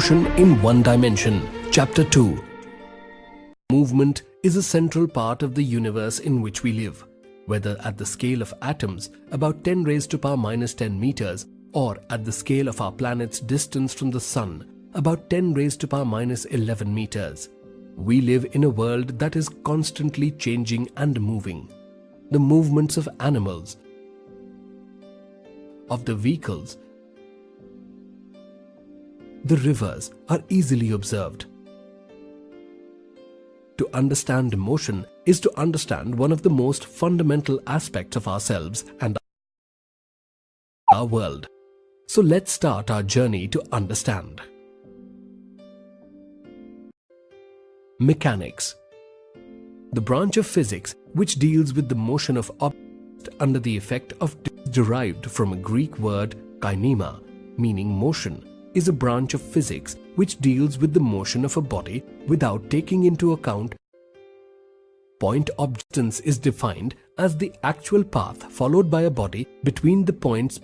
Motion in One Dimension, Chapter 2. Movement is a central part of the universe in which we live, whether at the scale of atoms, about 10 raised to power minus 10 meters, or at the scale of our planet's distance from the Sun, about 10 raised to power minus 11 meters. We live in a world that is constantly changing and moving. The movements of animals, of the vehicles, the rivers are easily observed. To understand motion is to understand one of the most fundamental aspects of ourselves and our world. So let's start our journey to understand. Mechanics. The branch of physics which deals with the motion of objects under the effect of derived from a Greek word kinema, meaning motion, is a branch of physics which deals with the motion of a body without taking into account point. Distance is defined as the actual path followed by a body between the points